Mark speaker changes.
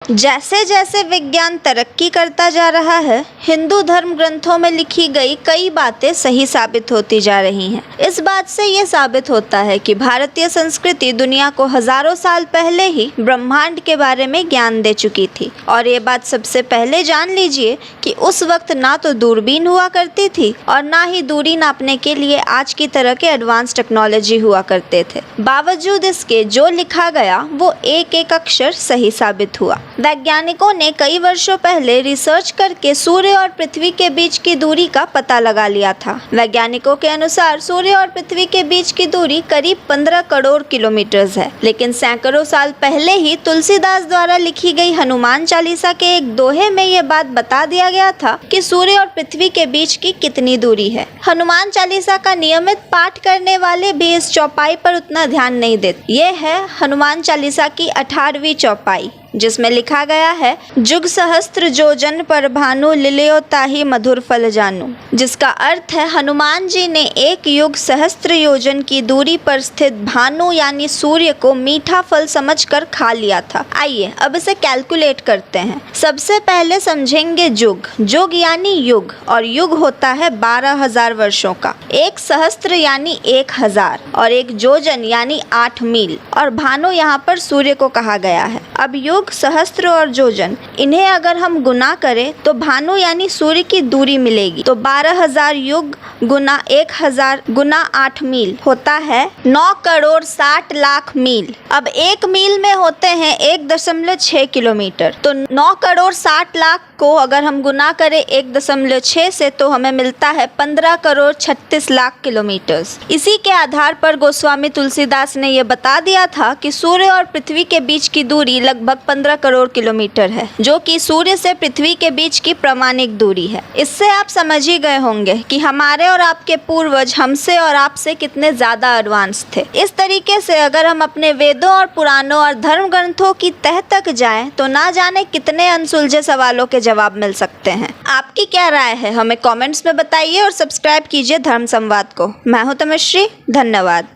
Speaker 1: जैसे जैसे विज्ञान तरक्की करता जा रहा है, हिंदू धर्म ग्रंथों में लिखी गई कई बातें सही साबित होती जा रही हैं। इस बात से ये साबित होता है कि भारतीय संस्कृति दुनिया को हजारों साल पहले ही ब्रह्मांड के बारे में ज्ञान दे चुकी थी। और ये बात सबसे पहले जान लीजिए कि उस वक्त ना तो दूरबीन हुआ करती थी और ना ही दूरी नापने के लिए आज की तरह के एडवांस टेक्नोलॉजी हुआ करते थे। बावजूद इसके जो लिखा गया वो एक एक अक्षर सही साबित हुआ। वैज्ञानिकों ने कई वर्षों पहले रिसर्च करके सूर्य और पृथ्वी के बीच की दूरी का पता लगा लिया था। वैज्ञानिकों के अनुसार सूर्य और पृथ्वी के बीच की दूरी करीब 15 करोड़ किलोमीटर है। लेकिन सैकड़ों साल पहले ही तुलसीदास द्वारा लिखी गई हनुमान चालीसा के एक दोहे में ये बात बता दिया गया था कि सूर्य और पृथ्वी के बीच की कितनी दूरी है। हनुमान चालीसा का नियमित पाठ करने वाले भी इस चौपाई पर उतना ध्यान नहीं देते। ये है हनुमान चालीसा की 18वीं चौपाई, जिसमें लिखा गया है, जुग सहस्त्र जोजन पर भानु लिलियो ताहि मधुर फल जानू। जिसका अर्थ है, हनुमान जी ने एक युग सहस्त्र योजन की दूरी पर स्थित भानु यानी सूर्य को मीठा फल समझकर खा लिया था। आइए अब इसे कैलकुलेट करते हैं। सबसे पहले समझेंगे जुग। जुग यानी युग, और युग होता है 12,000 वर्षों का। एक सहस्त्र यानी 1000 और एक जोजन यानी 8 मील, और भानु यहाँ पर सूर्य को कहा गया है। अब युग, सहस्त्र और जोजन, इन्हें अगर हम गुना करें तो भानु यानी सूर्य की दूरी मिलेगी। तो 12,000 युग गुना 1000 गुना 8 मील होता है 9 करोड़ 60 लाख मील। अब एक मील में होते हैं 1.6 किलोमीटर। तो 9 करोड़ 60 लाख को अगर हम गुना करें 1.6 से तो हमें मिलता है 15 करोड़ 36 लाख किलोमीटर। इसी के आधार पर गोस्वामी तुलसीदास ने यह बता दिया था कि सूर्य और पृथ्वी के बीच की दूरी लगभग 15 करोड़ किलोमीटर है, जो कि सूर्य से पृथ्वी के बीच की प्रमाणिक दूरी है। इससे आप समझ ही गए होंगे कि हमारे और आपके पूर्वज हमसे और आपसे कितने ज्यादा एडवांस थे। इस तरीके से अगर हम अपने वेदों और पुराणों और धर्म ग्रंथों की तह तक जाएं तो ना जाने कितने अनसुलझे सवालों के जवाब मिल सकते हैं। आपकी क्या राय है, हमें कमेंट्स में बताइए और सब्सक्राइब कीजिए धर्म संवाद को। मैं हूं तमश्री, धन्यवाद।